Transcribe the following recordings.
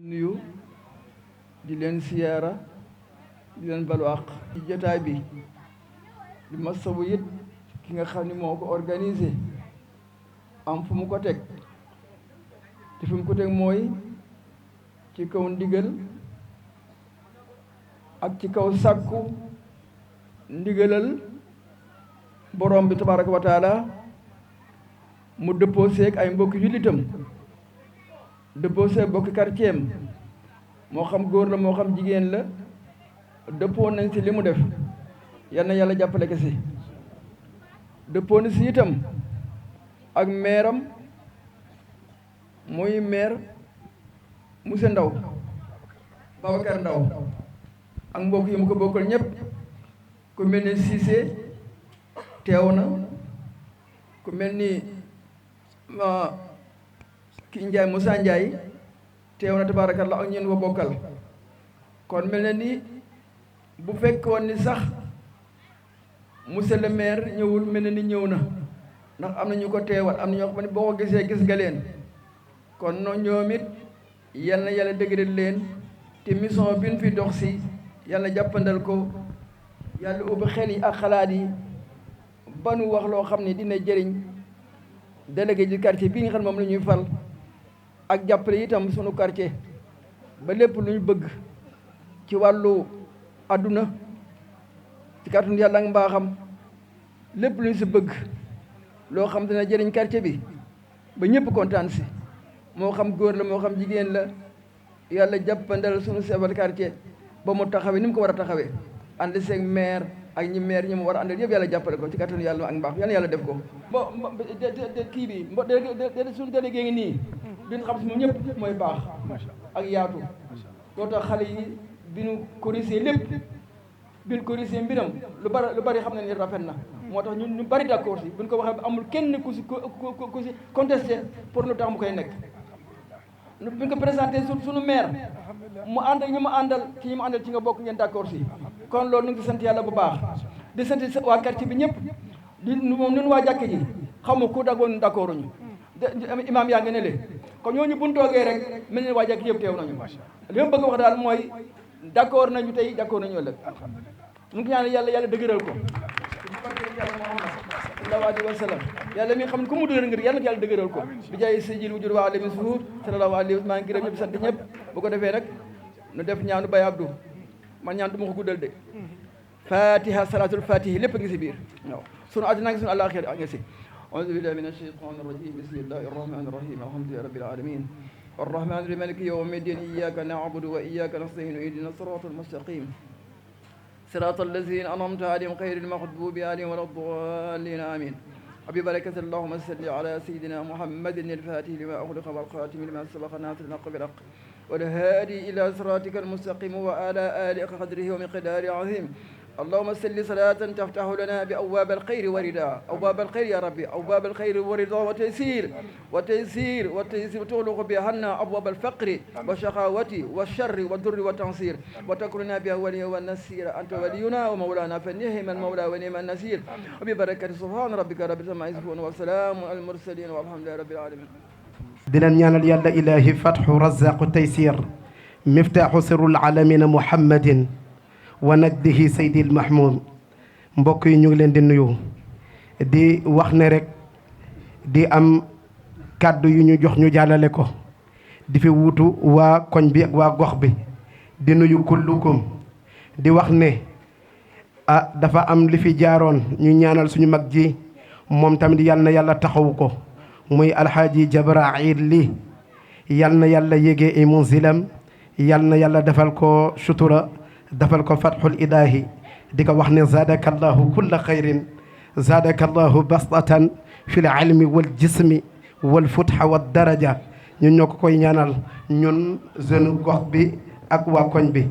nuyu di leen siyaara di leen balu àq ci jotaay bi di masawu it ki nga xam ni moo ko organisé am fu mu ko teg te fu mu ko teg mooy ci kaw ndigal ak ci kaw sàkku ndigalal borom bi tabaraka wa taala mu dëppoo seeg ay mbokki jullitam dëppoo seeg bokki quartier am moo xam góor la moo xam jigéen la dëppoo nañ si li mu def yal na yàlla jàppale ko si dëppoo na si itam ak meeram muy maire monsieur Ndaw Babacar Ndaw ak mbokk yi mu ko bokkal ñëpp ku mel ni Cissé teew na ku mel ni ki Njaay Moussa Njaay teew na tabarakallah ak ñeen ko bokkal kon mel na ni bu fekkoon ni sax monsieur le maire ñëwul mel na ni ñëw na ndax am na ñu ko teewal am na ñoo xam ne boo ko gisee gis nga leen kon noonu ñoom it yal na yàlla dëgëral leen te mission bi ñu fi dox si yàlla jàppandal ko yàlla ubbi xel yi ak xalaat yi ba nu wax loo xam ne dina jëriñ délégué du quartier bii nga xam ne moom la ñuy fal ak jàppale itam sunu quartier ba lépp lu ñu bëgg ci wàllu àdduna ci kàttanu yàlla ak mbaaxam lépp lu ñu si bëgg loo xam dina jëriñ quartier bi ba ñëpp kontaan si moo xam góor la moo xam jigéen la yàlla jàppandal sunu chef de quartier ba mu taxawee ni mu ko war a taxawee ànd seeg maire ak ñi maire ñi mu war a àndal yëpp yàlla jàppale ko ci kattanu yàlla ak mbaax yàlla yàlla def ko kii bi suñu délégué ngi nii duñ xam si moom ñëpp mooy baax ak yaatu loo tax xale yi bi ñu corrigé lépp bi ñu corrigé mbiram lu bari xam ne ni rafet na moo tax ñu bari d'accord si buñ ko waxee amul kenn ku si contesté pour lu tax mu koy nekk bi ñu ko présenté suñu maire mu ànd ak ñi mu àndal ci ñi mu àndal ci nga bokk ngeen d'accord si kon loolu nu ngi sant yàlla bu baax di sant waa quartier bi ñëpp di moom nun waa jàkk ji xam nga ku dagoon d'accord uñu imaam yaa ngi ne le kon ñooñu buñ toogee rek mel ni waa jàkk yëpp teew nañu li ma bëgg wax daal mooy d'accord nañu tey d'accord nañu ëllëg nu ngi ñaan yàlla dëgëral ko sallallahu alayhi wa sallam yàlla mi nga xam ne ku mu dëgëral ngir yàlla yàlla dëgëral ko bi jaay sijil wujur waa alami suhur sallallahu alayhi maa ngi gërëm ñëpp sant ñëpp bu ko defee nag nu def ñaanu Baye Abdou man ñaan du ma ko guddal de fatiha salatul fatihi lépp ngi si biir waaw sunu àddina ngi sunu àllaaxira ngi si a'uuzu billahi mina shaytaani rajiim bismillahi rahmaani rahiim alhamdulillahi rabbil aalamiin arrahmaani rahim maliki yawmi ddiin iyyaaka na'budu wa iyyaaka nasta'iin ihdina siraatal mustaqiim صراط الذين أنعمت عليهم غير المغضوب عليهم ولا الضالين آمين وببركة اللهم صل على سيدنا محمد الفاتح لما أغلق والخاتم لما سبق ناصر الحق بالحق والهادي إلى صراطك المستقيم وعلى آله قدره ومقداره عظيم اللهم صل صلاة تفتح لنا بأبواب الخير والرضا أبواب الخير يا ربي أبواب الخير والرضا وتيسير وتغلق بها أبواب الفقر والشقاوة والشر والضر والتنصير وتكرنا بها وليا والنصير أنت ولينا ومولانا فنعم المولى ونعم النصير وببركة سبحان ربك رب العزة عما يصفون وسلام على المرسلين والحمد لله رب العالمين di leen ñaanal yàlla ilaahi fatxu razaqu taysir miftaaxu sirrul alamina muhammadin wa najdihi saydil mahmoud mbokk yi ñu ngi leen di nuyu di wax ne rek di am kàddu yu ñu jox ñu jàllale ko di fi wuutu waa koñ bi ak waa gox bi di nuyu kullukum di wax ne dafa am li fi jaaroon ñu ñaanal suñu mag ji moom tamit yal na yàlla taxawu ko muy alxaaji Jabrail li yal na yàlla yégee i munzilam yal na yàlla defal ko sutura defal ko fatxul ilaahi di ko wax ne zaadaka allahu kulla xayrin zaadaka allahu bastatan fi l ilmi wal jismi wal futxa wa daraja ñun ñoo ko koy ñaanal ñun jeune gox bi ak waa koñ bi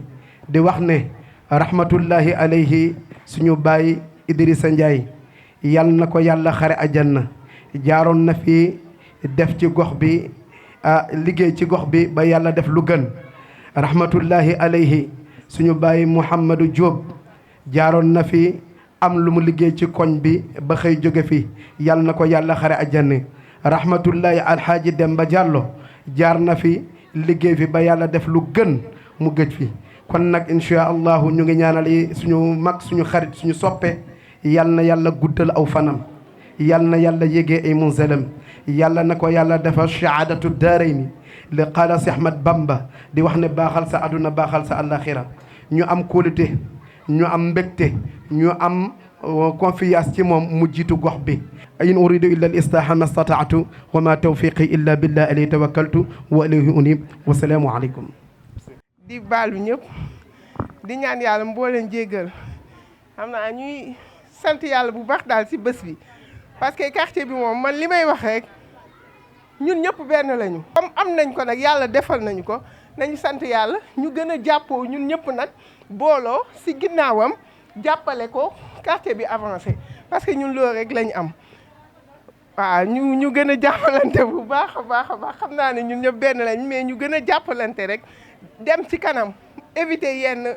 di wax ne rahmatullahi alayhi suñu baay Idrissa Ndiaye yal na ko yàlla xare ajanna jaaroon na fi def ci gox bi liggéey ci gox bi ba yàlla def lu gën rahmatullahi alayhi suñu bàyyi Mouhamadou Diop jaaroon na fi am lu mu liggéey ci koñ bi ba xëy jóge fi yàlla na ko yàlla xare àjjana rahmatullahi alxaaji Demba Diallo jaar na fi liggéey fi ba yàlla def lu gën mu gëj fi kon nag insha allahu ñu ngi ñaanal suñu mag suñu xarit suñu soppe yal na yàlla guddal aw fanam yal na yàlla yégee ay munzalam yàlla na ko yàlla defal shahaadatu daarayni li qaala si Ahmad Bamba di wax ne baaxal sa àdduna baaxal sa àllaxira ñu am kóolute ñu am mbégte ñu am confiance ci moom mu jiitu gox bi in uridu illa al islaaha ma stataatu wa ma tawfiqi illa billah alayhi tawakkaltu wa ilayhi unib wasalaamu aleykum di baalu ñëpp di ñaan yàlla mbooleen jéggal xam naa ñuy sant yàlla bu baax daal ci bés bi parce que quartier bi moom man li may wax rek ñun ñëpp benn lañu comme am nañ ko nag yàlla defal nañu ko nañu sant yàlla ñu gën a jàppoo ñun ñëpp nag booloo ci ginnaawam jàppale ko quartier bi avancé parce que ñun loolu rek lañu am waaw ñu gën a jàppalante bu baax a baax a baax xam naa ne ñun ñëpp benn lañ mais ñu gën a jàppalante rek dem ci kanam éviter yenn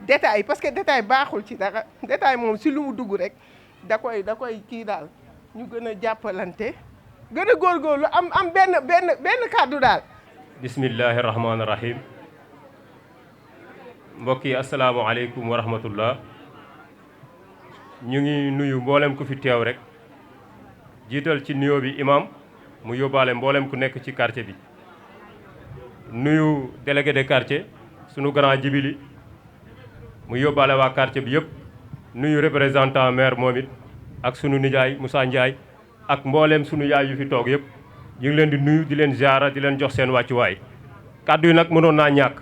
détails parce que détail baaxul ci dara détail moom ci lu mu dugg rek da koy kii daal ñu gën a jàppalante gën a góorgóorlu am benn kàddu daal. bismillahi rahmaani rahim mbokk yi asalaamaaleykum wa rahmatullah ñu ngi nuyu mboolem ku fi teew rek jiital ci nuyoo bi imam mu yóbbaale mboolem ku nekk ci quartier bi nuyu délégué de quartier sunu grand jibili mu yóbbaale waa quartier bi yëpp nuyu représentant maire moom it ak sunu nijaay Moussa Ndiaye ak mboolem sunu yaay yu fi toog yëpp ñu ngi leen di nuyu di leen ziara di leen jox seen wàccuwaay kàddu yi nag mënoon naa ñàkk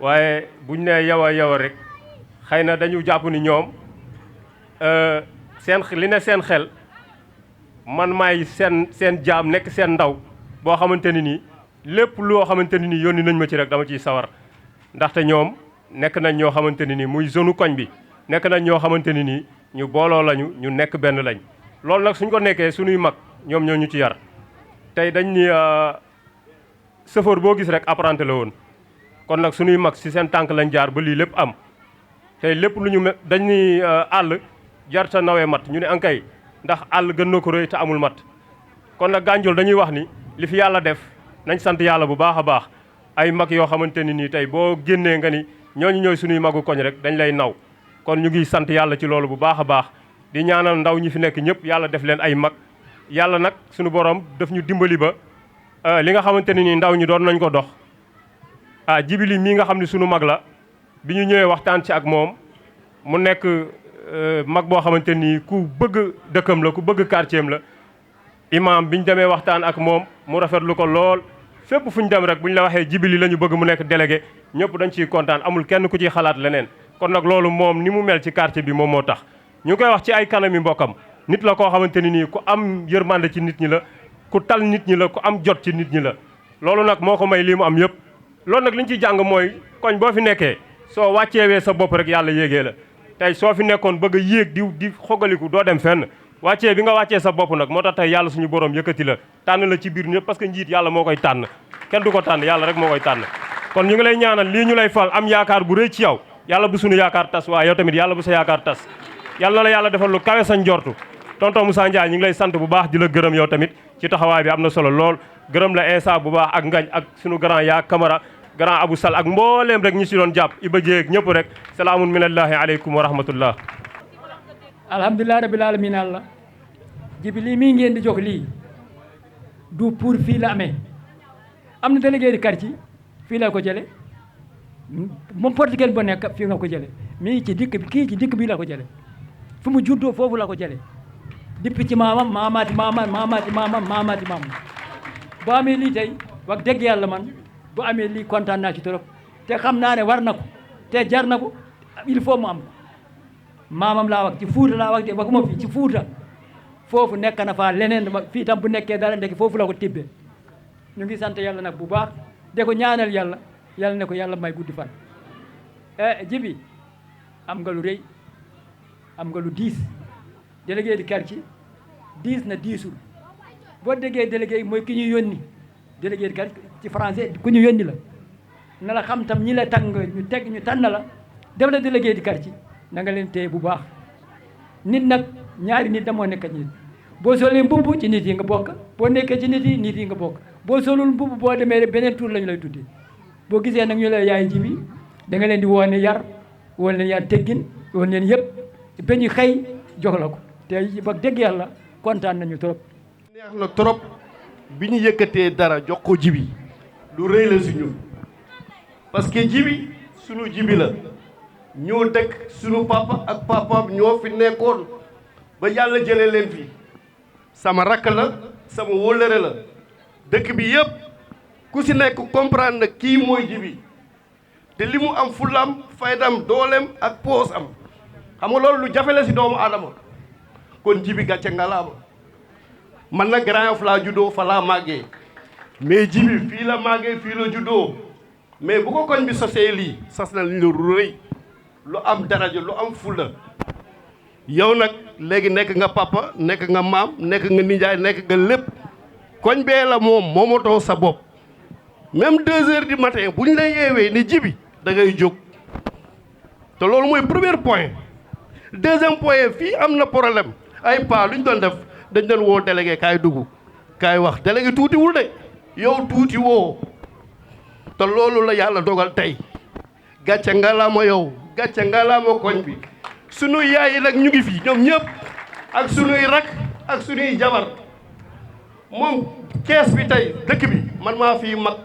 waaye buñ nee yow a rek xëy na dañu jàpp ni ñoom li ne seen xel man maay seen jaam nekk seen ndaw boo xamante ni nii lépp loo xamante ni nii yónni nañ ma ci rek dama ciy sawar ndaxte ñoom nekk nañ ñoo xamante ni nii muy zone koñ bi nekk nañ ñoo xamante ni nii ñu booloo lañu ñu nekk benn lañ loolu nag suñ ko nekkee suñuy mag ñoom ñoo ñu ci yar tey dañ ni chauffeur boo gis rek apprenti la woon kon nag suñuy mag si seen tànk lañ jaar ba lii lépp am tey lépp lu ñu dañ ni àll jar sa nawee mat ñu ne ankay ndax àll gën na ko rëy te amul mat kon nag Gandiol dañuy wax ni li fi yàlla def nañ sant yàlla bu baax a baax ay mag yoo xamante ni nii tey boo génnee nga ni ñooñu ñooy suñuy magu koñ rek dañ lay naw kon ñu ngi sant yàlla ci loolu bu baax a baax di ñaanal ndaw ñi fi nekk ñëpp yàlla def leen ay mag yàlla nag suñu borom daf ñu dimbali ba li nga xamante ni nii ndaw ñi doon nañ ko dox jibili mii nga xam ne suñu mag la bi ñu ñëwee waxtaan ci ak moom mu nekk mag boo xamante ni ku bëgg dëkkam la ku bëgg quartier am la imam bi ñu demee waxtaan ak moom mu rafetlu ko lool fépp fu ñu dem rek bu ñu la waxee jibili la ñu bëgg mu nekk délégué ñëpp dañ ciy kontaan amul kenn ku ciy xalaat leneen kon nag loolu moom ni mu mel ci quartier bi moom moo tax ñu ngi koy wax ci ay kanami mbokkam nit la koo xamante ni nii ku am yërmande ci nit ñi la ku tal nit ñi la ku am jot ci nit ñi la loolu nag moo ko may lii mu am yëpp loolu nag li ñu ciy jàng mooy koñ boo fi nekkee soo wàcceewee sa bopp rek yàlla yéegee la tey soo fi nekkoon bëgg a yéeg di xogaliku doo dem fenn wàccee bi nga wàccee sa bopp nag moo tax tey yàlla suñu borom yëkkati la tànn la ci biir ñëpp parce que njiit yàlla moo koy tànn kenn du ko tànn yàlla rek moo koy tànn kon ñu ngi lay ñaanal lii ñu lay fal am yaakaar bu rëy ci yow yàlla bu suñu yaakaar tas waaye yow tamit yàlla bu sa yaakaar tas yàlla na la yàlla defal lu kawe sa njortu tonton Moussa Ndiaye ñu ngi lay sant bu baax di la gërëm yow tamit ci taxawaay bi am na solo lool gërëm la Insa bu baax ak Ngañ ak suñu grand yaa Camara grand Abou Sall ak mbooleem rek ñi si doon jàpp Iba Jéeg ñëpp rek salaamun minallahi aleykum wa rahmatullah alhamdulilah rabbil alamin Allah jibi lii mii ngeen di jox lii du pour fii la amee am na délégué de quartier fii la ko jële moom portugais ba nekk fii nga ko jële mii ci dikk bi kii ci dikk bi la ko jële fu mu juddoo foofu la ko jële depuis ci maamam maamaati maamam boo amee lii tey wax dëgg yàlla man bu amee lii kontaan naa ci trop te xam naa ne war na ko te jar na ko il faut mu am maamam laa wax ci Fuuta laa wax de waxuma fii ci Fuuta foofu nekk na fa leneen fii tam bu nekkee dara ndekki foofu la ko tibbee ñu ngi sant yàlla nag bu baax de ko ñaanal yàlla yàlla ne ko yàlla may guddi fan jibi am nga lu rëy am nga lu diis délégué di quartier diis na diisul boo déggee délégué mooy ki ñu yónni délégué di quartier ci français ku ñu yónni la na la xam tam ñi la tàng ñu tànn la def la délégué di quartier na nga leen téye bu baax nit nag ñaari nit damoo nekk nit boo solee mbubb ci nit yi nga bokk boo nekkee ci nit yi nga bokk boo solul mbubb boo demee beneen tur lañu lay tuddee boo gisee nag ñu lay yaay Djiby da nga leen di woone yar woon leen yar teggin woon leen yëpp ba ñu xëy jox la ko te ba dégg yàlla kontaan nañu trop. neex na trop bi ñu yëkkatee dara jox ko Djiby lu rëy la si ñun parce que Djiby sunu Djiby la ñoo dëkk sunu papa ak papaam ñoo fi nekkoon ba yàlla jëlee leen fi sama rakk la sama wóllëre la dëkk bi yëpp ku si nekk comprendre na kii mooy Djiby te li mu am fulam faydam dooleem ak poos am xam nga loolu lu jafe la si doomu aadama kon Djiby gàcce ngalaama man nag Grand Yoff laa juddoo fa laa màggee mais Djiby fii la màggee fii la juddoo mais bu ko koñ bi sosee lii sos na lu rëy lu am daraja lu am fulla yow nag léegi nekk nga papa nekk nga maam nekk nga nijaay nekk nga lépp koñ bee la moom moomatoo sa bopp même 2 heures du matin bu ñu la yeewee ni Djiby da ngay jóg te loolu mooy premier point. deuxième point fii am na problème ay pas lu ñu doon def dañ doon woo délégué kaay dugg kaay wax délégué tuutiwul de yow tuuti woo te loolu la yàlla dogal tey gàcce ngalaama yow gàcce ngalaama koñ bi sunuy yaay yi nag ñu ngi fi ñoom ñëpp ak sunuy rak ak sunuy jabar moom kees bi tey dëkk bi man maa fii mag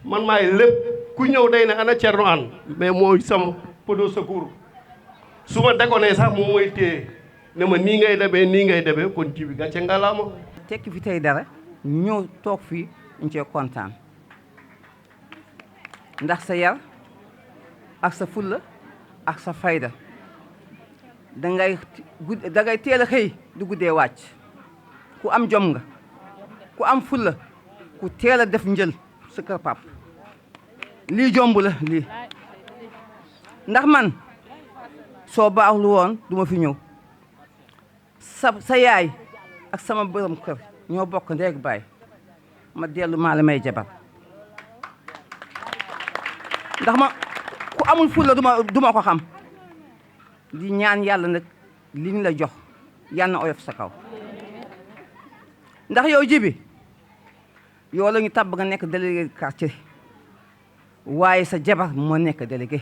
man maay lépp ku ñëw day ne ana Thierno Anne mais mooy sama podo secours su ma déggee sax moom mooy téye ne ma nii ngay demee kon Djiby gàcce ngalaama. tekki fi tey dara ñëw toog fii ñu cee kontaan ndax sa yar ak sa fulla ak sa fayda dangay teel a xëy du guddee wàcc ku am jom nga ku am fulla ku teel a def njël sa kër pap lii jomb la lii ndax man soo baaxul woon du ma fi ñëw sa yaay ak sama borom kër ñoo bokk ndeeg baay ma dellu maa la may jabar ndax ma ku amul fulla duma ko xam di ñaan yàlla nag li ñu la jox yal na oyof sa kaw ndax yow Djiby yow la ñu tabb nga nekk délégué quartier waaye sa jabar moo nekk délégué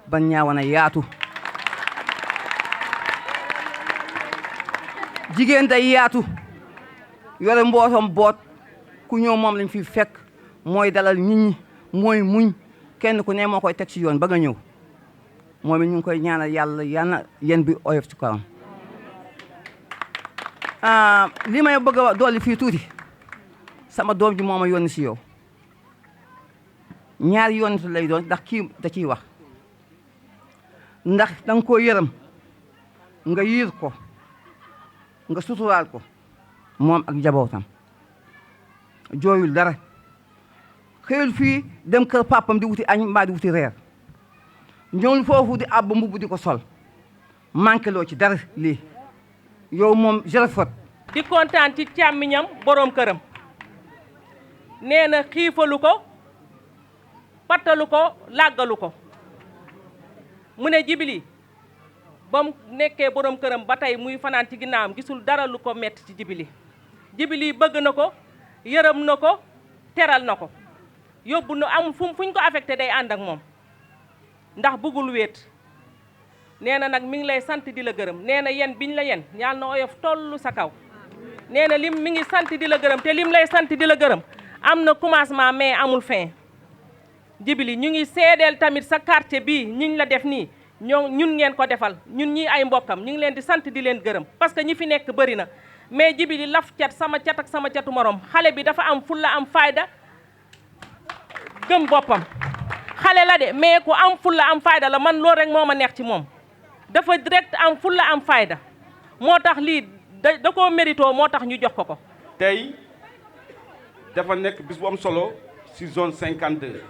ban ñaawana yaatu jigéen day yaatu yore mbootom boot ku ñëw moom lañ fi fekk mooy dalal nit ñi mooy muñ kenn ku ne moo koy teg ci yoon ba nga ñëw moom it ñu ngi koy ñaanal yàlla yàlla yéen bi oyof ci kawam li may bëgg a dolli fii tuuti sama doom ji moo ma yónni si yow ñaari yónni lay doon ndax kii da ciy wax ndax danga koo yërëm nga yiir ko nga suturaal ko moom ak njabootam jooyul dara xëyul fii dem kër papam di wuti añ mbaa di wuti reer ñëwul foofu di àbb mbubb di ko sol manqué loo ci dara lii yow moom jërëfot di kontaan ci càmmiñam boroom këram nee na xiifalu ko pattalu ko làggalu ko mu ne Djiby ba mu nekkee boroom këram ba tey muy fanaan ci ginnaawam gisul dara lu ko metti ci Djiby bëgg na ko yërëm na ko teral na ko yóbbu na amul fuñ ko affecté day ànd ak moom ndax bëggul wéet nee na nag mi ngi lay sant di la gërëm nee na yen biñ la yen yàlla na oyof tollu sa kaw nee na mi ngi sant di la gërëm te lim lay sant di la gërëm am na commencement mais amul fin Djiby ñu ngi seedeel tamit sa quartier bii ñiñ la def nii ñun ngeen ko defal ñun ñii ay mbokkam ñu ngi leen di sant di leen gërëm parce que ñi fi nekk bëri na mais Djiby laf cat sama cat ak sama catu morom xale bi dafa am fulla am fayda gëm boppam xale la de mais ku am fulla am fayda la man loolu rek moo ma neex ci moom dafa direct am fulla am fayda moo tax lii da koo mérito moo tax ñu jox ko tey dafa nekk bis bu am solo ci zone 52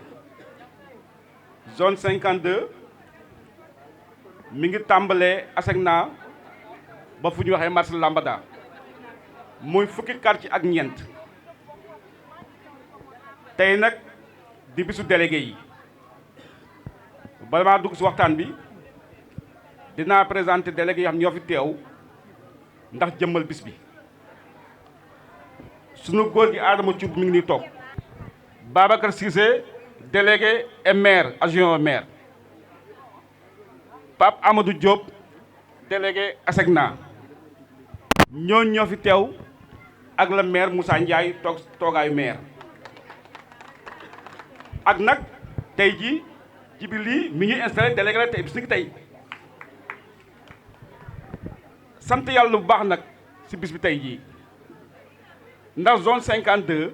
zone 52 mi ngi tàmbalee Asegna ba fu ñu waxee marché Lambada muy fukki quartier ak ñeent tey nag di bisu délégué yi bala maa dugg ci waxtaan bi dinaa présenter délégué yi xam ñoo fi teew ndax jëmmal bis bi sunu góor gi Adama Thioub mi ngi nii toog Babacar Cissé délégué et maire adjoint au maire Pape Amadou Diop délégué ASECNA ñooñu ñoo fi teew ak la maire Moussa Ndiaye toogaayu maire ak nag tey jii Djiby mi ngi installé délégué la tey bis ni tey sant yàlla bu baax nag si bis bi tey jii ndax zone 52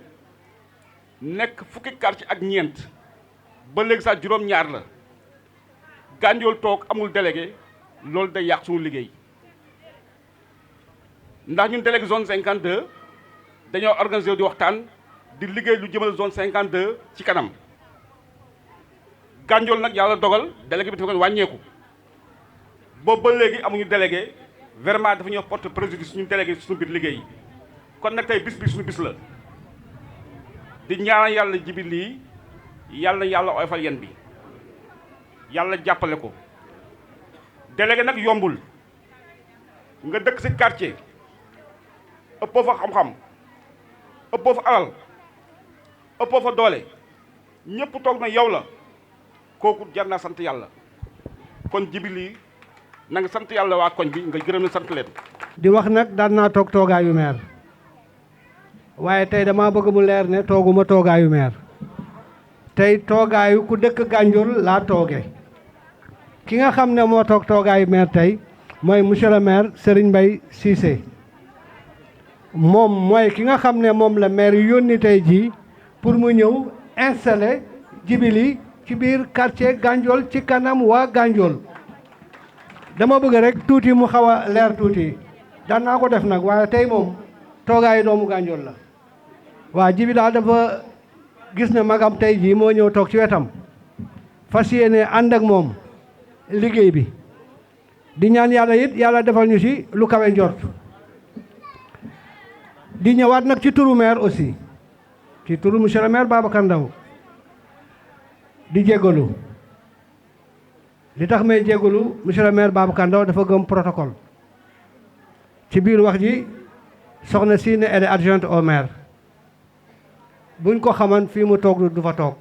nekk fukki quartier ak ñeent ba léegi sax juróom-ñaar la Gandiol toog amul délégué loolu day yàq suñu liggéey ndax ñun délégué zone 52 dañoo organisé di waxtaan di liggéey lu jëmal zone 52 ci kanam Gandiol nag yàlla dogal délégué bi dafa ko wàññeeku boobu ba léegi amuñu délégué vraiment dafa ñoo porte préjudice suñu délégué suñu biir liggéey kon nag tey bis bi suñu bis la di ñaanal yàlla Djiby lii yàlla oyofal yen bi yàlla jàppale ko délégué nag yombul nga dëkk ci quartier ëppoo fa xam-xam ëppoo fa alal ëppoo fa doole ñëpp toog na yow la kooku jar naa sant yàlla kon Djiby lii na nga sant yàlla waa koñ bi nga gërëm na sant leen. di wax nag daan naa toog toogaayu maire waaye tey dama bëgg mu leer ne tooguma toogaayu maire tey toogaayu ku dëkk Gandiol laa tooge ki nga xam ne moo toog toogaayu maire tey mooy monsieur le maire Serigne Mbaye Cissé moom mooy ki nga xam ne moom la maire yónni tey jii pour mu ñëw installer Djiby ci biir quartier Gandiol ci kanam waa Gandiol dama bëgg rek tuuti mu xaw a leer tuuti daan naa ko def nag waaye tey moom toogaayu doomu Gandiol la waa Djiby daal dafa gis ne magam tey jii moo ñëw toog ci wetam fas yéene ànd ak moom liggéey bi di ñaan yàlla it yàlla defal ñu ci lu kawe njort di ñëwaat nag ci turu maire aussi ci turu monsieur le maire Babacar Ndaw di jégalu li tax may jégalu monsieur le maire Babacar Ndaw dafa gëm protocole ci biir wax ji soxna si ne elle est adjointe au maire buñ ko xaman fii mu toog du fa toog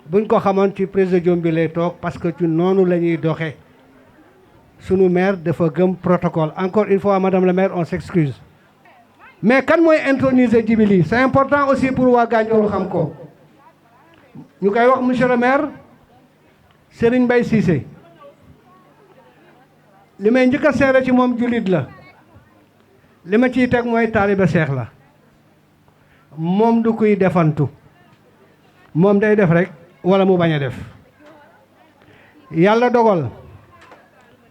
buñ ko xaman ci présidium bi lay toog parce que ci noonu la ñuy doxee sunu maire dafa gëm protocole encore une fois madame la maire on s'excuse mais kan mooy introniser Djiby c'est important aussi pour waa Gandiol xam ko ñu koy wax monsieur le maire Serigne Mbaye Cissé li may njëkk a seere ci moom jullit la li ma ciy teg mooy taaliba seex la moom du kuy defantu moom day def rek wala mu bañ a def yàlla dogal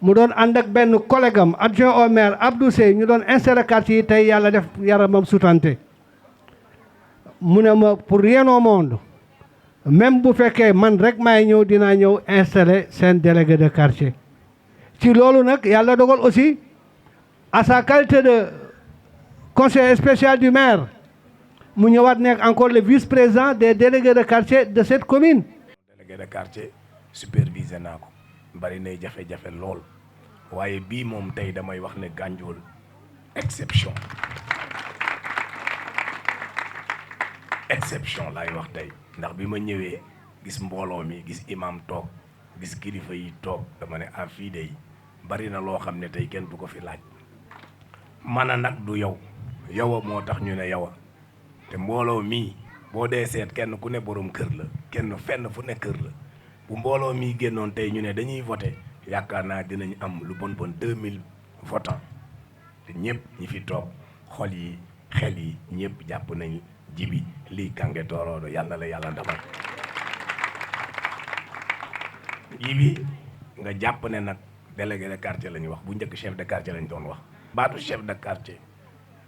mu doon ànd ak benn collègue am adjoint au maire Abdou Sey ñu doon installé quartier yi tey yàlla def yaramam sutante mu ne ma pour rien au monde même bu fekkee man rek maay ñëw dinaa ñëw installé seen délégué de quartier ci loolu nag yàlla dogal aussi à sa qualité de conseiller spécial du maire mu ñëwaat nekk encore le vice-président des délégués de quartier de cette commune. délégué de quartier supervisé naa ko bari nay jafe-jafe lool waaye bii moom tey damay wax ne Gandiol exception laay wax tey ndax bi ma ñëwee gis mbooloo mi gis imam toog gis kilifa yi toog dama ne fii de bari na loo xam ne tey kenn du ko fi laaj man a nag du yow yow moo tax ñu ne yow te mbooloo mii boo dee seet kenn ku ne borom kër la kenn fenn fu ne kër la bu mbooloo mii génnoon tey ñu ne dañuy voté yaakaar naa dinañ am lu bon 2000 votants te ñëpp ñi fi toog xol yi xel yi ñëpp jàpp nañ Djiby lii Kange Torodo yàlla la yàlla ndafal Djiby nga jàpp ne nag délégué de quartier la ñuy wax bu njëkk chef de quartier lañ doon wax baatu chef de quartier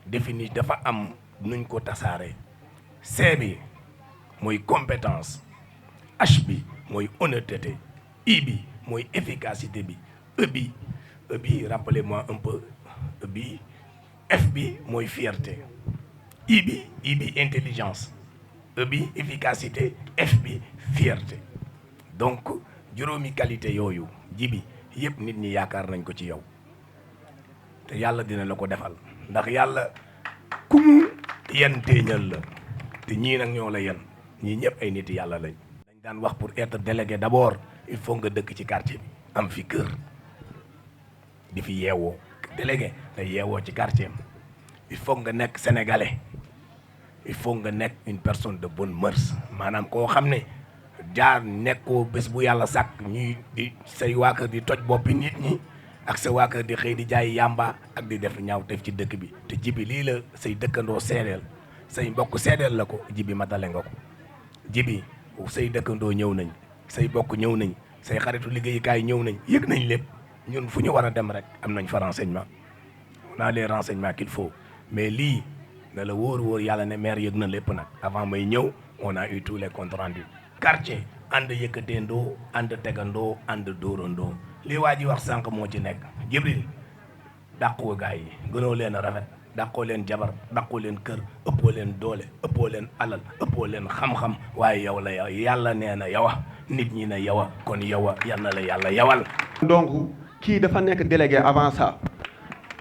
défini dafa am nuñ ko tasaare C bi mooy compétence H bi mooy honnêteté I bi mooy efficacité bi E bi rappelez-moi un peu E bi F bi mooy fierté I bi intelligence E bi efficacité F bi fierté donc juróomi qualité yooyu Djiby yëpp nit ñi yaakaar nañ ko ci yow te yàlla dina la ko defal ndax yàlla ku mu yan téeñal la te ñii nag ñoo la yan ñii ñëpp ay nit yàlla lañ. dañ daan wax pour être délégué d'abord il faut nga dëkk ci quartier bi am fi kër di fi yeewoo délégué day yeewoo ci quartier am il faut nga nekk sénégalais il faut nga nekk une personne de bonne mœurs maanaam koo xam ne jaar nekkoo bés bu yàlla sàkk ñuy di say waa kër di toj boppi nit ñi ak sa waa kër di xëy di jaay yàmba ak di def ñaaw def ci dëkk bi te Djiby lii la say dëkkandoo seedeel say mbokk seedeel la ko Djiby matale nga ko Djiby say dëkkandoo ñëw nañ say bokk ñëw nañ say xaritu liggéeyukaay ñëw nañ yëg nañ lépp ñun fu ñu war a dem rek am nañ fa renseignement on a les renseignements qu'il faut mais lii na la wóor yàlla ne maire yëg na lépp nag avant may ñëw on a eu tous les comptes rendus quartier ànd yëkkateendoo ànd tegandoo ànd dóorandoo li waa ji wax sànq moo ci nekk Jibril dàqoo gaa yi gënoo leen a rafet dàqoo leen jabar dàqoo leen kër ëppoo leen doole ëppoo leen alal ëppoo leen xam-xam waaye yow la yow yàlla nee na yow nit ñi na yow kon yow yal na la yàlla yawal. donc kii dafa nekk délégué avant ça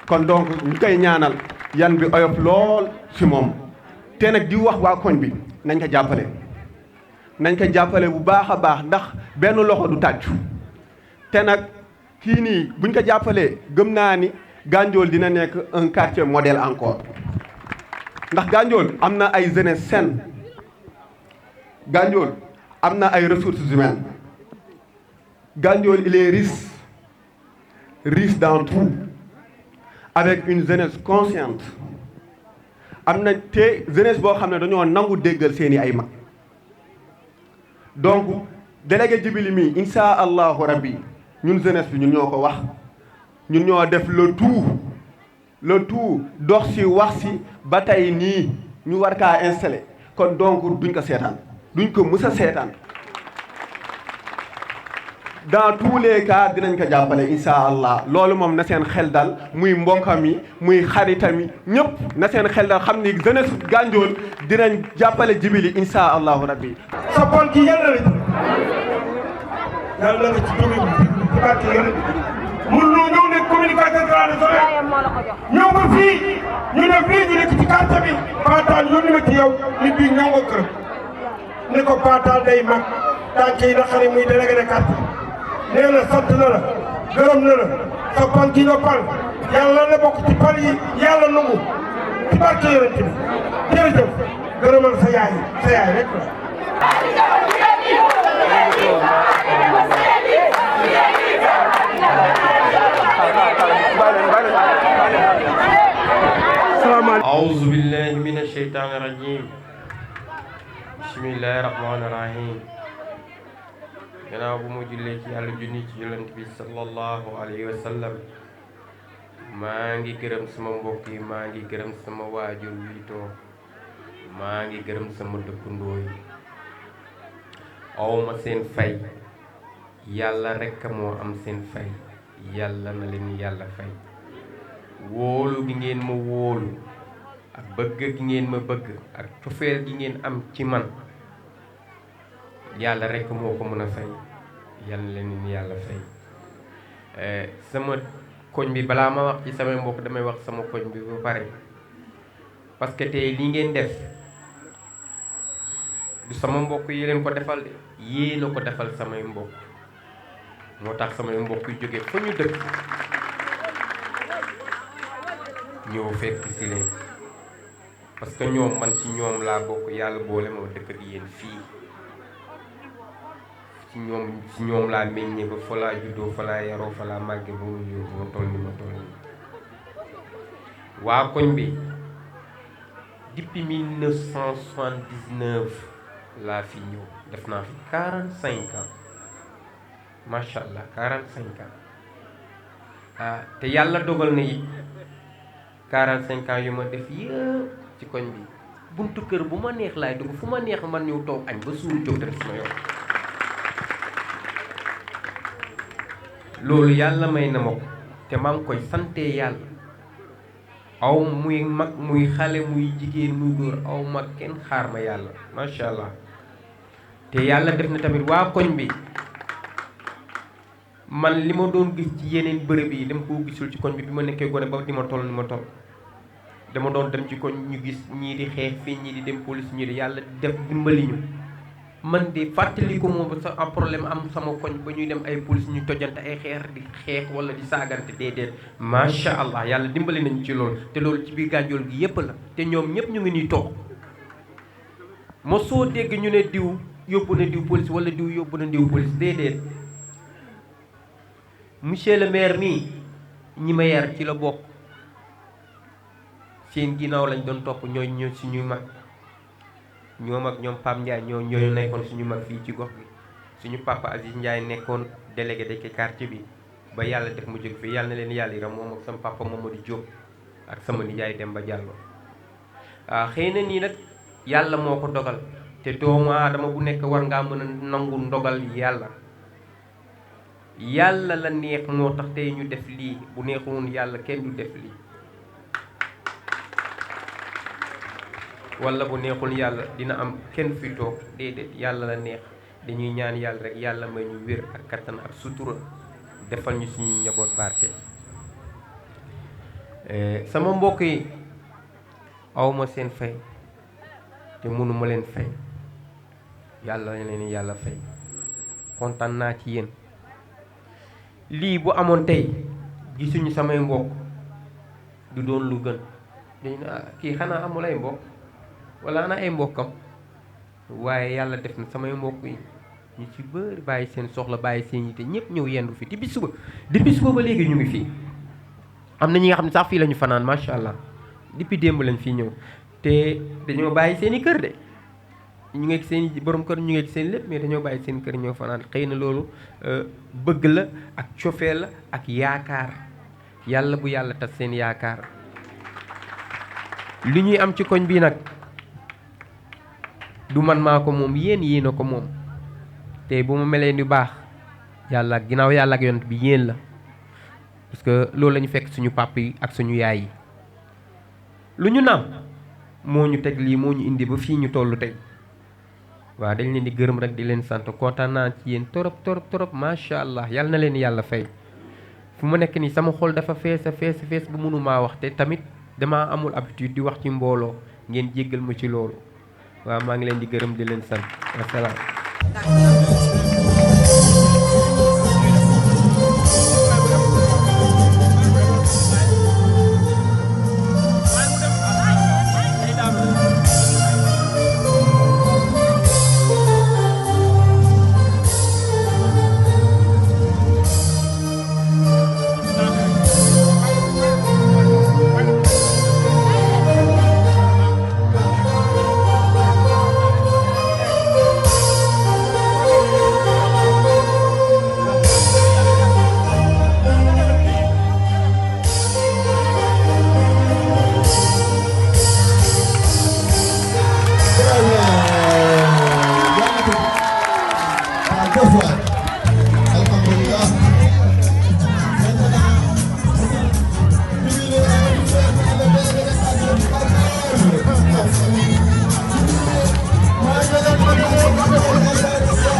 kon donc ñu koy ñaanal yan bi oyof lool si moom te nag di wax waa koñ bi nañ ko jàppale. nañ ko jàppale bu baax a baax ndax benn loxo du tàccu te nag kii nii buñ ko jàppalee gëm naa ni Gandiol dina nekk un quartier modèle encore ndax Gandiol am na ay jeunesse saine Gandiol am na ay ressources humaines Gandiol il est riche dans tout avec une jeunesse consciente am na te jeunesse boo xam ne dañoo nangu déggal seeni ay mag donc délégué Djiby mi insha allahu rabbi ñun jeunesse bi ñun ñoo ko wax ñun ñoo def le tout dox si wax si ba tey nii ñu war kaa installé kon donc duñ ko seetaan duñ ko mës a seetaan dans tous les cas dinañ ko jàppale insha allah loolu moom na seen xel dal muy mbokkam yi muy xaritam yi ñëpp na seen xel dal xam ni jeunesse Gandiol dinañ jàppale Djiby li insha allahu rabbi sa bool gi yàlla la yàlla nga ci jóge ci barke yàlla mun noo ñëw nekk communicateur traditionnel ñëw ba fii ñu ne fii ñu nekk ci quartier bi Patal yónni ma ci yow nit bi ñëw nga kër ne ko Patal day mag tànk yi naqari muy délégué de quartier nee na sant na la gërëm na la sa pal gi nga pal yàlla la bokk ci pal yi yàlla nangu ci barke yonent bi jërëjëf gërëmal sa yaay rek la أعوذ بالله من الشيطان الرجيم بسم الله الرحمن الرحيم gannaaw bu mu jullee ci yàlla junni ci yonent bi sallallahu alayhi wa sallam maa ngi gërëm sama mbokk yi maa ngi gërëm sama waajur wi toog maa ngi gërëm sama dëkkandoo yi awma seen fay yàlla rekk moo am seen fay yàlla na leen yàlla fay wóolu gi ngeen ma wóolu ak bëgg gi ngeen ma bëgg ak cofeel gi ngeen am ci man yàlla rekk moo ko mën a fay yàlla na leen yàlla fay sama koñ bi balaa ma wax ci samay mbokk damay wax sama koñ bi ba pare parce que tey li ngeen def du sama mbokk yi leen ko defal de yéen a ko defal samay mbokk moo tax samay mbokk yu jóge fa ñu dëkk ñëw fekk si leen parce que ñoom man ci ñoom laa bokk yàlla boole moo dëkk ak yéen fii ci ñoom laa meññee ba fa laa juddoo fa laa yaroo fa laa màggee ba mu ñëw ma toll ni ma toll nii waa koñ bi depuis 1979 laa fi ñëw def naa fi 45 ans macha allah 45 ans te yàlla dogal na it 45 ans yu ma def yëpp ci koñ bi buntu kër bu ma neex laay dugg fu ma neex man ñëw toog añ ba suur jóg def sama yoon loolu yàlla may na ma ko te maa ngi koy sante yàlla aw muy mag muy xale muy jigéen muy góor aw mag kenn xaar ma yàlla macha allah te yàlla def na tamit waa koñ bi man li ma doon gis ci yeneen bërëb yi dem koo gisul ci koñ bi bi ma nekkee gone ba di ma toll ni ma toll dama doon dem ci koñ ñu gis ñii di xeex fii ñii di dem police ñii di yàlla def dimbali ñu man di fàttaliku moom ba sa am problème am sama koñ ba ñuy dem ay police ñu tojante ay xeer di xeex wala di saagante déedéet macha allah yàlla dimbali nañu ci loolu te loolu ci biir Gandiol gi yépp la te ñoom ñëpp ñu ngi nii toog ma soo dégg ñu ne diw yóbbu na diw police wala diw yóbbu na diw police déedéet monsieur le maire mii ñi ma yar ci la bokk seen ginnaaw lañ doon topp ñooy suñuy mag ñoom ak ñoom Pape Ndiaye ñooñu nekkoon suñu mag fii ci gox bi suñu papa Aziz Ndiaye nekkoon délégué de quartier bi ba yàlla def mu jóg fii yàlla na leen yàlla yaram moom ak sama papa Mamadou Diop ak sama nijaay Demba Diallo xëy na nii nag yàlla moo ko dogal te doomu aadama bu nekk war ngaa mën a nangu ndogal yàlla yàlla la neex moo tax tey ñu def lii bu neexoon yàlla kenn du def lii wala bu neexul yàlla dina am kenn fi toog déedéet yàlla la neex dañuy ñaan yàlla rek yàlla may ñu wér ak kattan ak sutura defal ñu suñu njaboot barke sama mbokk yi awma seen fay te mënuma leen fay yàlla leen yàlla fay kontaan naa ci yéen lii bu amoon tey gisuñu samay mbokk du doon lu gën dañu ne kii xanaa amul ay mbokk wala ana ay mbokkam waaye yàlla def na samay mbokk yi ñu ci bëri bàyyi seen soxla bàyyi seen yite ñëpp ñëw yendu fi depuis suba ba léegi ñu ngi fii am na ñi nga xam ne sax fii la ñu fanaan macha allah depuis démb lañ fii ñëw te dañoo bàyyi seen i kër de ñu ngi ak seen i borom kër ñu ngi ak seen lépp mais dañoo bàyyi seen kër ñëw fanaan xëy na loolu bëgg la ak cofeel la ak yaakaar yàlla bu yàlla tas seen yaakaar li ñuy am ci koñ bii nag du man maa ko moom yéen a ko moom te bu ma melee ni baax yàlla ginnaaw yàlla ak yonent bi yéen la parce que loolu la ñu fekk suñu papa yi ak suñu yaay yi lu ñu naam moo ñu teg lii moo ñu indi ba fii ñu toll tey waaw dañ leen di gërëm rek di leen sant kontaan naa ci yéen torop macha allah yal na leen yàlla fay fu ma nekk nii sama xol dafa fees bu mënumaa wax te tamit damaa amul habitude di wax ci mbooloo ngeen jéggal ma ci loolu waaw maa ngi leen di gërëm di leen sant wasalaam. Good one.